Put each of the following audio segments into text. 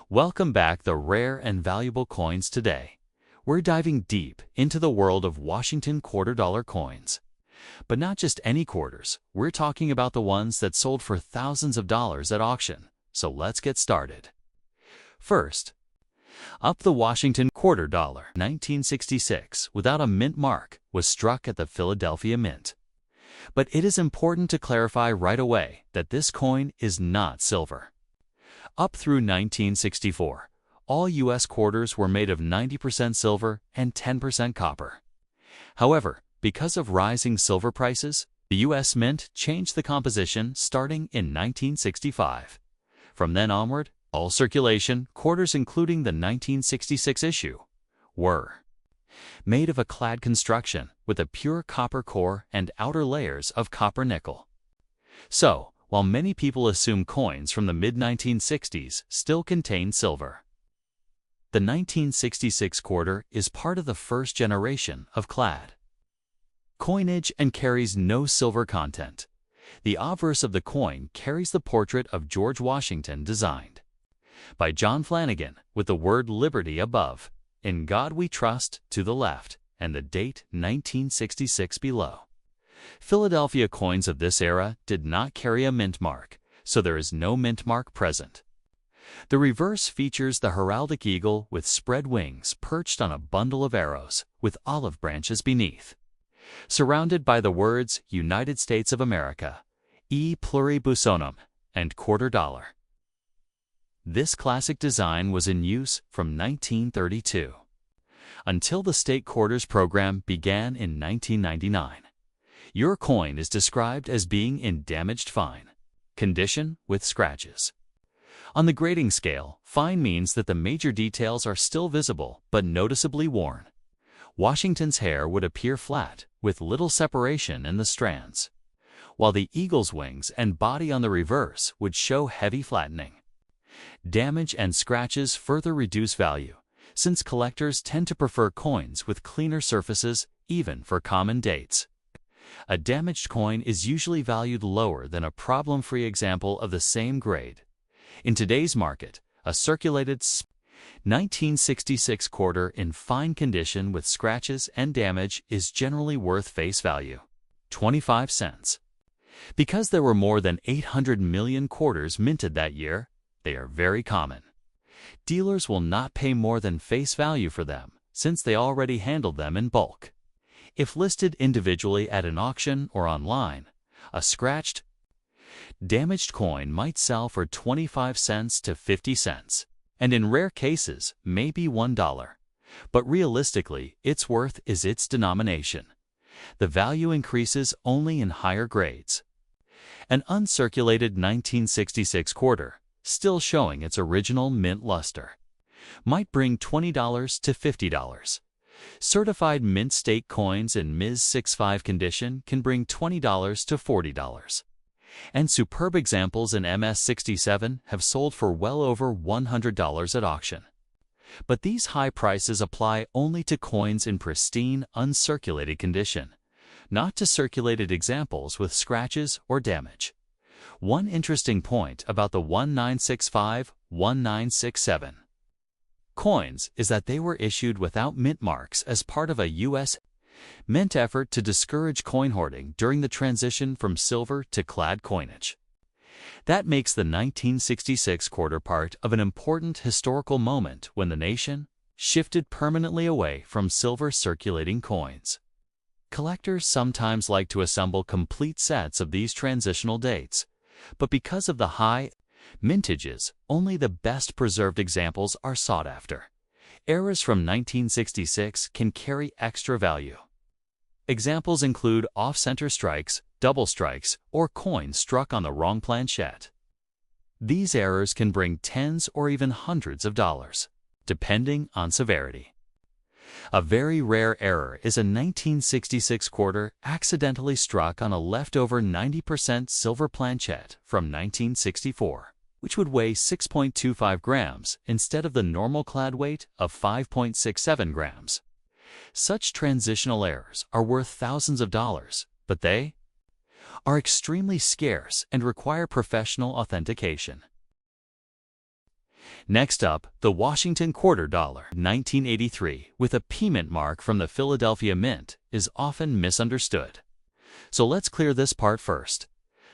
Welcome back, the rare and valuable coins. Today, we're diving deep into the world of Washington quarter-dollar coins. But not just any quarters, we're talking about the ones that sold for thousands of dollars at auction. So let's get started. First, up the Washington quarter dollar. 1966, without a mint mark, was struck at the Philadelphia Mint. But it is important to clarify right away that this coin is not silver. Up through 1964, all U.S. quarters were made of 90% silver and 10% copper. However, because of rising silver prices, the U.S. Mint changed the composition starting in 1965. From then onward, all circulation quarters, including the 1966 issue, were made of a clad construction with a pure copper core and outer layers of copper nickel. So, while many people assume coins from the mid-1960s still contain silver, the 1966 quarter is part of the first generation of clad coinage and carries no silver content. The obverse of the coin carries the portrait of George Washington designed by John Flanagan, with the word Liberty above, "In God We Trust" to the left, and the date 1966 below. Philadelphia coins of this era did not carry a mint mark, so there is no mint mark present. The reverse features the heraldic eagle with spread wings perched on a bundle of arrows with olive branches beneath, surrounded by the words United States of America, E pluribus unum, and quarter dollar. This classic design was in use from 1932 until the state quarters program began in 1999. Your coin is described as being in damaged fine condition with scratches. On the grading scale, fine means that the major details are still visible but noticeably worn. Washington's hair would appear flat, with little separation in the strands, while the eagle's wings and body on the reverse would show heavy flattening. Damage and scratches further reduce value, since collectors tend to prefer coins with cleaner surfaces even for common dates. A damaged coin is usually valued lower than a problem-free example of the same grade. In today's market, a circulated 1966 quarter in fine condition with scratches and damage is generally worth face value, 25 cents. Because there were more than 800 million quarters minted that year, they are very common. Dealers will not pay more than face value for them, since they already handled them in bulk. If listed individually at an auction or online, a scratched, damaged coin might sell for 25 cents to 50 cents, and in rare cases, maybe $1. But realistically, its worth is its denomination. The value increases only in higher grades. An uncirculated 1966 quarter, still showing its original mint luster, might bring $20 to $50. Certified mint state coins in Ms. 65 condition can bring $20 to $40. And superb examples in MS 67 have sold for well over $100 at auction. But these high prices apply only to coins in pristine, uncirculated condition, not to circulated examples with scratches or damage. One interesting point about the 1965-1967 coins is that they were issued without mint marks as part of a U.S. Mint effort to discourage coin hoarding during the transition from silver to clad coinage. That makes the 1966 quarter part of an important historical moment when the nation shifted permanently away from silver circulating coins. Collectors sometimes like to assemble complete sets of these transitional dates, but because of the high mintages, only the best preserved examples are sought after. Eras from 1966 can carry extra value. Examples include off-center strikes, double strikes, or coins struck on the wrong planchette. These errors can bring tens or even hundreds of dollars, depending on severity. A very rare error is a 1966 quarter accidentally struck on a leftover 90% silver planchette from 1964, which would weigh 6.25 grams instead of the normal clad weight of 5.67 grams. Such transitional errors are worth thousands of dollars, but they are extremely scarce and require professional authentication. Next up, the Washington quarter dollar, 1983, with a P Mint mark from the Philadelphia Mint, is often misunderstood. So let's clear this part first.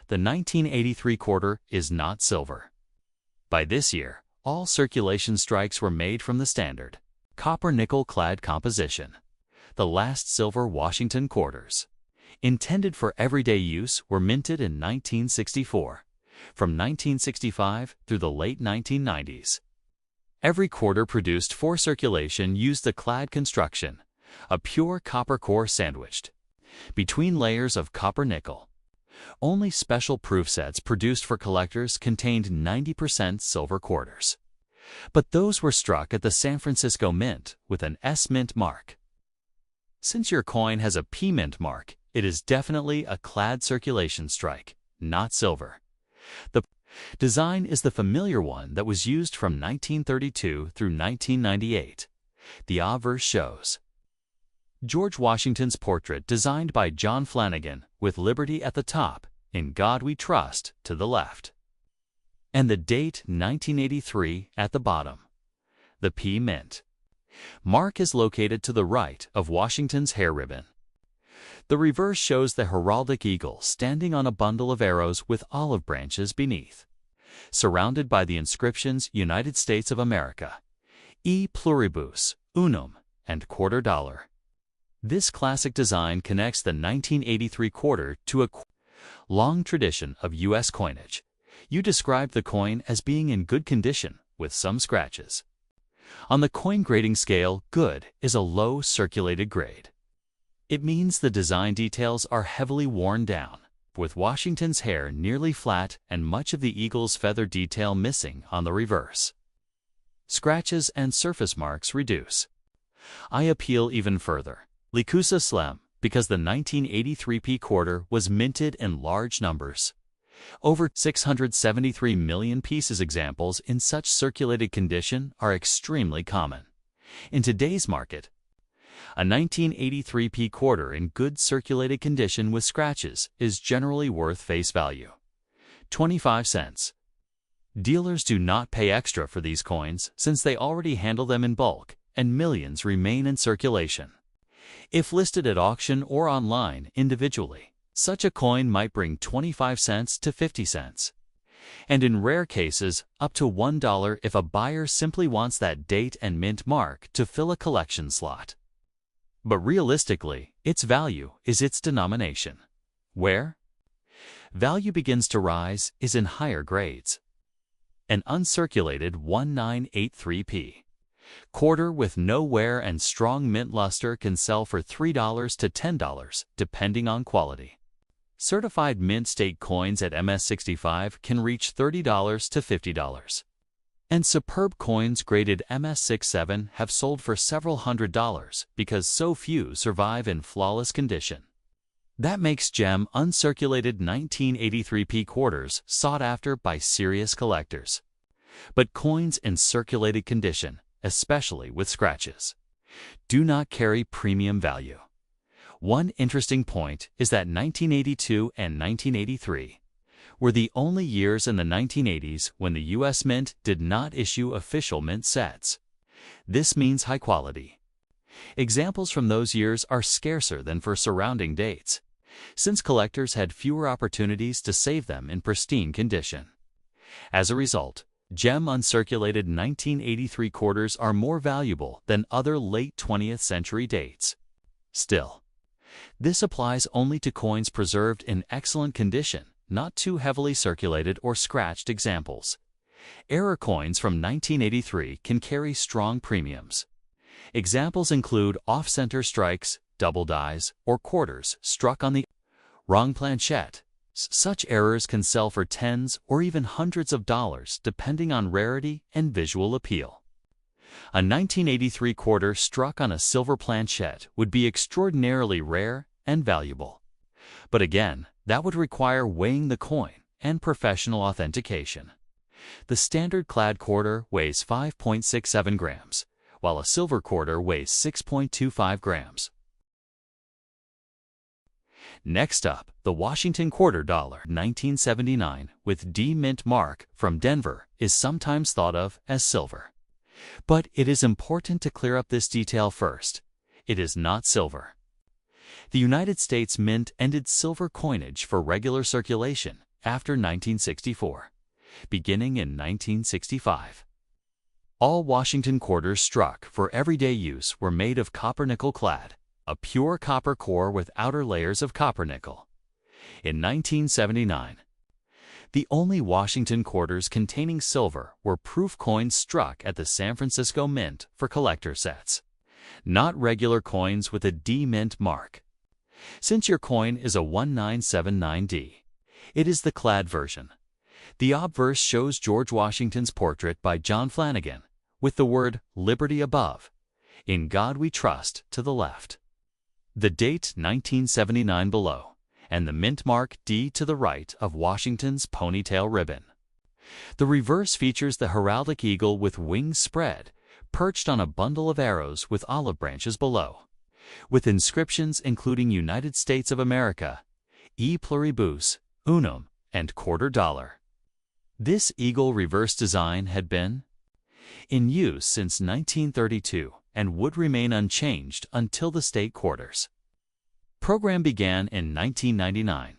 The 1983 quarter is not silver. By this year, all circulation strikes were made from the standard copper-nickel clad composition, the last silver Washington quarters. Intended for everyday use, were minted in 1964, from 1965 through the late 1990s. Every quarter produced for circulation used the clad construction, a pure copper core sandwiched between layers of copper-nickel. Only special proof sets produced for collectors contained 90% silver quarters. But those were struck at the San Francisco Mint with an S Mint mark. Since your coin has a P Mint mark, it is definitely a clad circulation strike, not silver. The design is the familiar one that was used from 1932 through 1998. The obverse shows George Washington's portrait designed by John Flanagan with Liberty at the top, In God We Trust to the left, and the date 1983 at the bottom. The P Mint mark is located to the right of Washington's hair ribbon. The reverse shows the heraldic eagle standing on a bundle of arrows with olive branches beneath, surrounded by the inscriptions United States of America, E Pluribus, Unum, and quarter dollar. This classic design connects the 1983 quarter to a long tradition of U.S. coinage. You described the coin as being in good condition, with some scratches. On the coin grading scale, good is a low circulated grade. It means the design details are heavily worn down, with Washington's hair nearly flat and much of the eagle's feather detail missing on the reverse. Scratches and surface marks reduce. I appeal even further. Likusa Slem, because the 1983 P quarter was minted in large numbers. Over 673 million pieces examples in such circulated condition are extremely common. In today's market, a 1983 P quarter in good circulated condition with scratches is generally worth face value, 25 cents. Dealers do not pay extra for these coins since they already handle them in bulk, and millions remain in circulation. If listed at auction or online individually, such a coin might bring 25 cents to 50 cents. And in rare cases, up to $1 if a buyer simply wants that date and mint mark to fill a collection slot. But realistically, its value is its denomination. Where value begins to rise is in higher grades. An uncirculated 1983P quarter with no wear and strong mint luster can sell for $3 to $10, depending on quality. Certified mint state coins at MS65 can reach $30 to $50. And superb coins graded MS67 have sold for several $100s because so few survive in flawless condition. That makes gem uncirculated 1983P quarters sought after by serious collectors. But coins in circulated condition, especially with scratches, do not carry premium value. One interesting point is that 1982 and 1983 were the only years in the 1980s when the U.S. Mint did not issue official mint sets. This means high quality. Examples from those years are scarcer than for surrounding dates, since collectors had fewer opportunities to save them in pristine condition. As a result, gem uncirculated 1983 quarters are more valuable than other late 20th century dates. Still, this applies only to coins preserved in excellent condition, not too heavily circulated or scratched examples. Error coins from 1983 can carry strong premiums. Examples include off-center strikes, double dies, or quarters struck on the wrong planchette. Such errors can sell for tens or even hundreds of dollars depending on rarity and visual appeal. A 1983 quarter struck on a silver planchette would be extraordinarily rare and valuable. But again, that would require weighing the coin and professional authentication. The standard clad quarter weighs 5.67 grams, while a silver quarter weighs 6.25 grams. Next up, the Washington quarter dollar 1979 with D mint mark from Denver is sometimes thought of as silver. But it is important to clear up this detail first. It is not silver. The United States Mint ended silver coinage for regular circulation after 1964, beginning in 1965. All Washington quarters struck for everyday use were made of copper-nickel clad, a pure copper core with outer layers of copper-nickel. In 1979, the only Washington quarters containing silver were proof coins struck at the San Francisco Mint for collector sets, not regular coins with a D mint mark. Since your coin is a 1979D, it is the clad version. The obverse shows George Washington's portrait by John Flanagan, with the word Liberty above, In God We Trust to the left, the date 1979 below, and the mint mark D to the right of Washington's ponytail ribbon. The reverse features the heraldic eagle with wings spread, perched on a bundle of arrows with olive branches below, with inscriptions including United States of America, E pluribus, unum, and quarter dollar. This eagle reverse design had been in use since 1932 and would remain unchanged until the state quarters program began in 1999.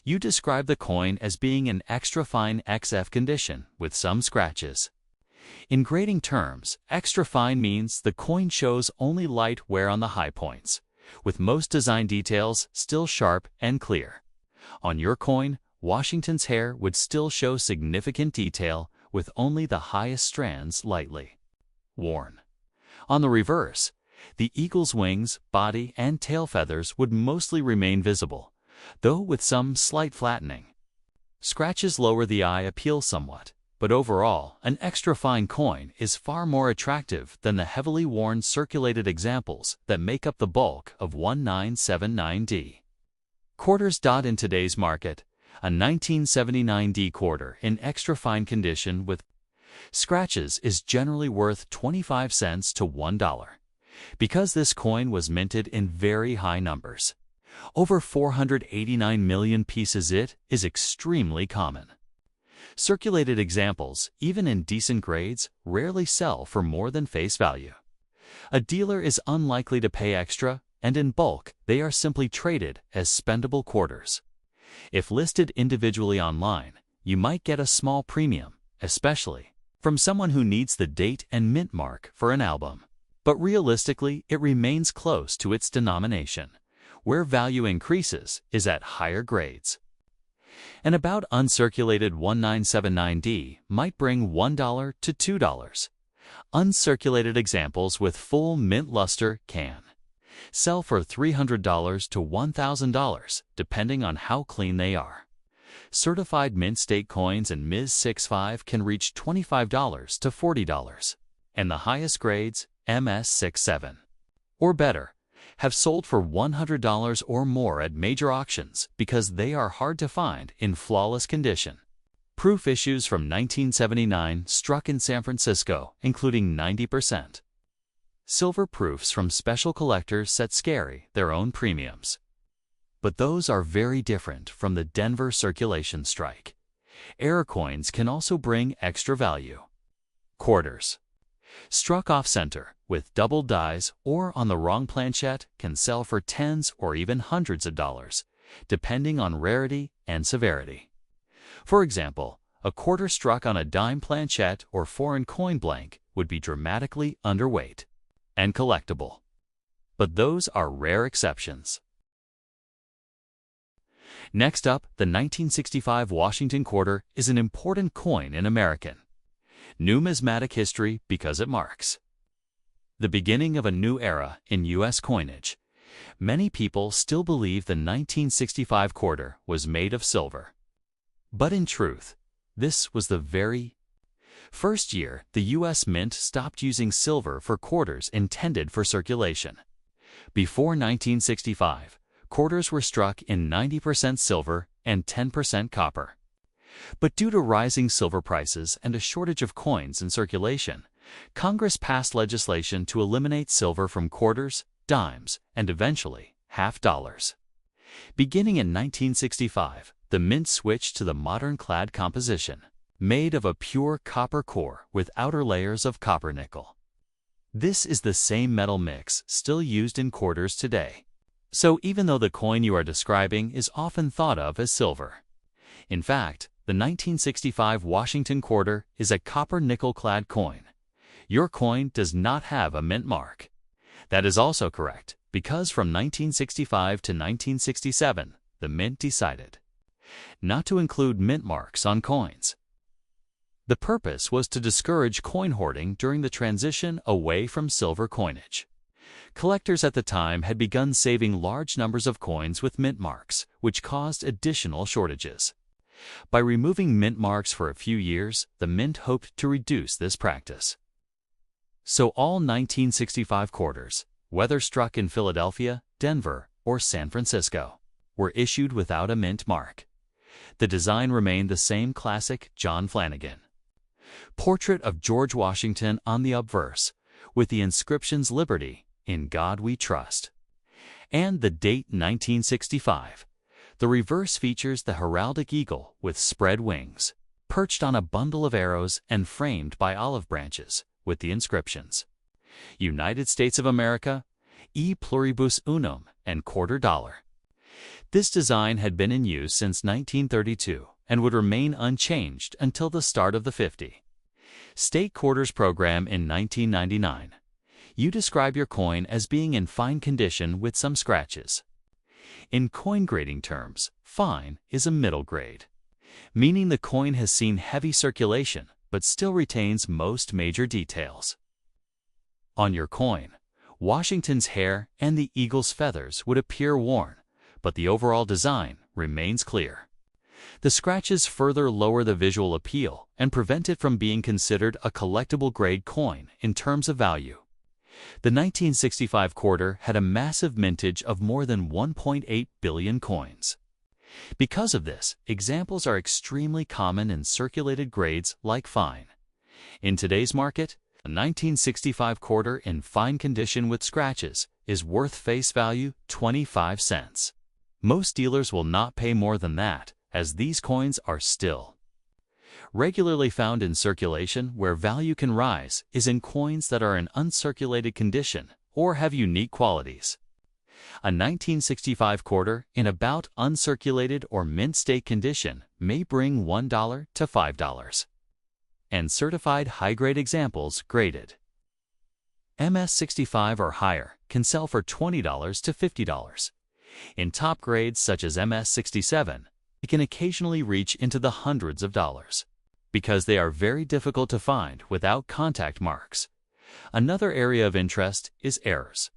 You describe the coin as being in extra fine XF condition with some scratches. In grading terms, extra fine means the coin shows only light wear on the high points, with most design details still sharp and clear. On your coin, Washington's hair would still show significant detail with only the highest strands lightly worn. On the reverse, the eagle's wings, body, and tail feathers would mostly remain visible, though with some slight flattening. Scratches lower the eye appeal somewhat, but overall, an extra fine coin is far more attractive than the heavily worn circulated examples that make up the bulk of 1979D. Quarters. In today's market, a 1979D quarter in extra fine condition with scratches is generally worth 25 cents to $1. Because this coin was minted in very high numbers, over 489 million pieces, it is extremely common. Circulated examples, even in decent grades, rarely sell for more than face value. A dealer is unlikely to pay extra, and in bulk, they are simply traded as spendable quarters. If listed individually online, you might get a small premium, especially from someone who needs the date and mint mark for an album. But realistically, it remains close to its denomination. Where value increases is at higher grades. An about uncirculated 1979D might bring $1 to $2. Uncirculated examples with full mint luster can sell for $300 to $1,000, depending on how clean they are. Certified mint state coins and Ms. 65 can reach $25 to $40, and the highest grades, MS 67 or better, have sold for $100 or more at major auctions because they are hard to find in flawless condition. Proof issues from 1979 struck in San Francisco, including 90%. Silver proofs from special collectors set scary their own premiums. But those are very different from the Denver circulation strike. Error coins can also bring extra value. Quarters struck off-center with doubled dies or on the wrong planchette can sell for tens or even hundreds of dollars, depending on rarity and severity. For example, a quarter struck on a dime planchette or foreign coin blank would be dramatically underweight and collectible. But those are rare exceptions. Next up, the 1965 Washington quarter is an important coin in American numismatic history because it marks the beginning of a new era in U.S. coinage. Many people still believe the 1965 quarter was made of silver. But in truth, this was the very first year the U.S. Mint stopped using silver for quarters intended for circulation. Before 1965, quarters were struck in 90% silver and 10% copper. But due to rising silver prices and a shortage of coins in circulation, Congress passed legislation to eliminate silver from quarters, dimes, and eventually half dollars. Beginning in 1965, the mint switched to the modern clad composition, made of a pure copper core with outer layers of copper nickel. This is the same metal mix still used in quarters today. So even though the coin you are describing is often thought of as silver, in fact, the 1965 Washington quarter is a copper nickel-clad coin. Your coin does not have a mint mark. That is also correct, because from 1965 to 1967, the mint decided not to include mint marks on coins. The purpose was to discourage coin hoarding during the transition away from silver coinage. Collectors at the time had begun saving large numbers of coins with mint marks, which caused additional shortages. By removing mint marks for a few years, the mint hoped to reduce this practice. So all 1965 quarters, whether struck in Philadelphia, Denver, or San Francisco, were issued without a mint mark. The design remained the same classic John Flanagan portrait of George Washington on the obverse, with the inscriptions "Liberty, in God we trust," and the date 1965. The reverse features the heraldic eagle with spread wings, perched on a bundle of arrows and framed by olive branches, with the inscriptions United States of America, E pluribus unum, and quarter dollar. This design had been in use since 1932 and would remain unchanged until the start of the 50 State Quarters program in 1999. You describe your coin as being in fine condition with some scratches. In coin grading terms, fine is a middle grade, meaning the coin has seen heavy circulation but still retains most major details. On your coin, Washington's hair and the eagle's feathers would appear worn, but the overall design remains clear. The scratches further lower the visual appeal and prevent it from being considered a collectible grade coin in terms of value. The 1965 quarter had a massive mintage of more than 1.8 billion coins. Because of this, examples are extremely common in circulated grades like fine. In today's market, a 1965 quarter in fine condition with scratches is worth face value 25 cents. Most dealers will not pay more than that, as these coins are still regularly found in circulation. Where value can rise is in coins that are in uncirculated condition or have unique qualities. A 1965 quarter in about uncirculated or mint state condition may bring $1 to $5. And certified high-grade examples graded MS-65 or higher can sell for $20 to $50. In top grades such as MS-67, it can occasionally reach into the hundreds of dollars, because they are very difficult to find without contact marks. Another area of interest is errors.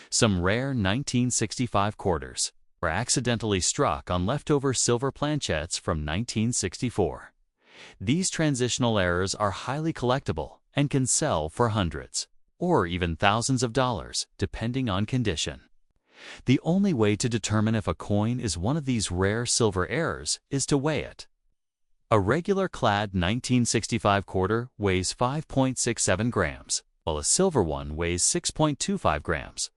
Some rare 1965 quarters were accidentally struck on leftover silver planchettes from 1964. These transitional errors are highly collectible and can sell for hundreds or even thousands of dollars, depending on condition. The only way to determine if a coin is one of these rare silver errors is to weigh it. A regular clad 1965 quarter weighs 5.67 grams, while a silver one weighs 6.25 grams.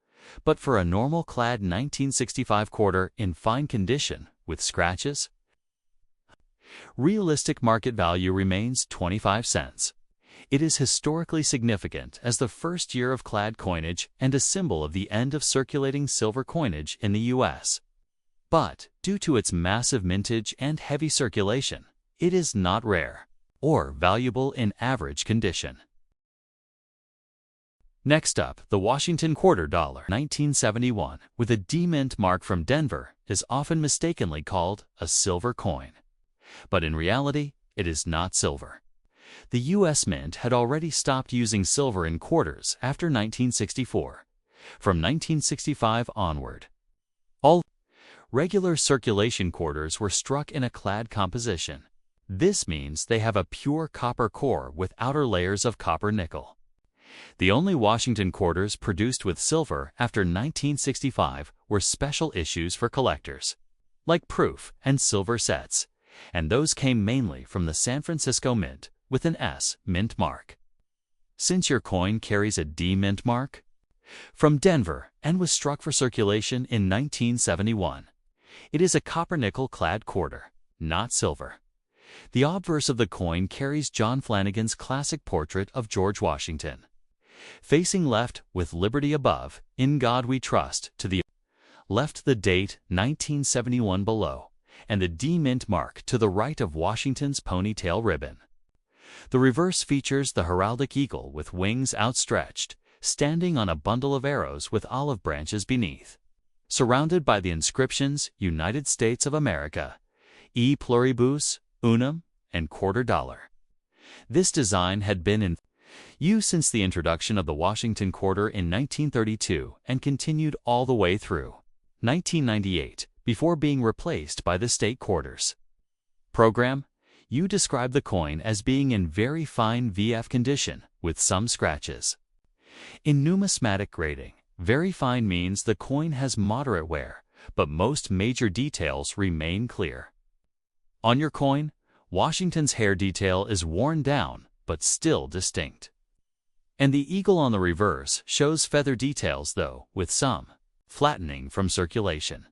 But for a normal clad 1965 quarter in fine condition with scratches, realistic market value remains 25 cents. It is historically significant as the first year of clad coinage and a symbol of the end of circulating silver coinage in the U.S. But, due to its massive mintage and heavy circulation, it is not rare or valuable in average condition. Next up, the Washington quarter dollar 1971 with a D-mint mark from Denver is often mistakenly called a silver coin. But in reality, it is not silver. The U.S. Mint had already stopped using silver in quarters after 1964. From 1965 onward, all regular circulation quarters were struck in a clad composition. This means they have a pure copper core with outer layers of copper nickel. The only Washington quarters produced with silver after 1965 were special issues for collectors, like proof and silver sets, and those came mainly from the San Francisco Mint with an S mint mark. Since your coin carries a D mint mark from Denver and was struck for circulation in 1971, It is a copper-nickel-clad quarter, not silver. The obverse of the coin carries John Flanagan's classic portrait of George Washington. Facing left, with liberty above, "In God We Trust," to the left the date 1971 below, and the D-Mint mark to the right of Washington's ponytail ribbon. The reverse features the heraldic eagle with wings outstretched, standing on a bundle of arrows with olive branches beneath, surrounded by the inscriptions United States of America, E pluribus unum, and quarter dollar. This design had been in use since the introduction of the Washington quarter in 1932 and continued all the way through 1998 before being replaced by the state quarters. Program: you describe the coin as being in very fine VF condition with some scratches. In numismatic grading, very fine means the coin has moderate wear, but most major details remain clear. On your coin, Washington's hair detail is worn down but still distinct. And the eagle on the reverse shows feather details, though, with some flattening from circulation.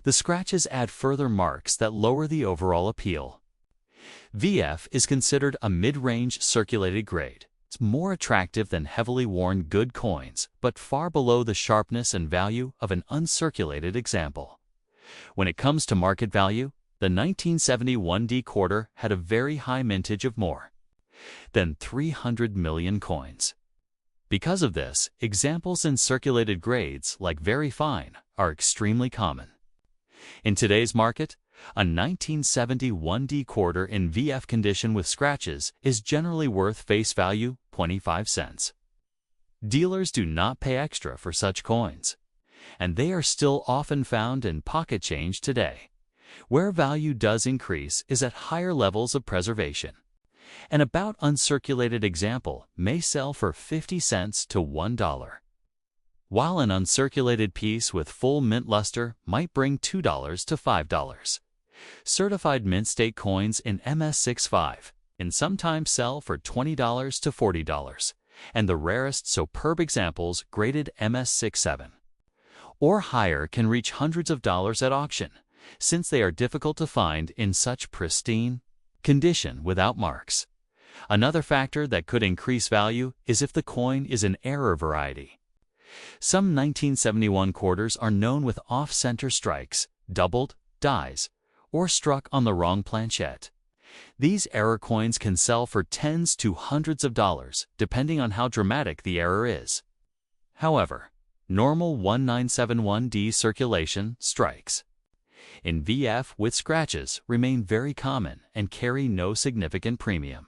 The scratches add further marks that lower the overall appeal. VF is considered a mid-range circulated grade. It's more attractive than heavily worn good coins, but far below the sharpness and value of an uncirculated example. When it comes to market value, the 1971 D quarter had a very high mintage of more than 300 million coins. Because of this, examples in circulated grades, like very fine, are extremely common. In today's market, a 1971 D quarter in VF condition with scratches is generally worth face value 25 cents. Dealers do not pay extra for such coins, and they are still often found in pocket change today. Where value does increase is at higher levels of preservation. An about uncirculated example may sell for 50 cents to $1, while an uncirculated piece with full mint luster might bring $2 to $5. Certified mint state coins in MS65 can sometimes sell for $20 to $40, and the rarest superb examples graded MS67 or higher can reach hundreds of dollars at auction, since they are difficult to find in such pristine condition without marks. Another factor that could increase value is if the coin is an error variety. Some 1971 quarters are known with off-center strikes, doubled, dies, or struck on the wrong planchette. These error coins can sell for tens to hundreds of dollars, depending on how dramatic the error is. However, normal 1971D circulation strikes in VF with scratches remain very common and carry no significant premium.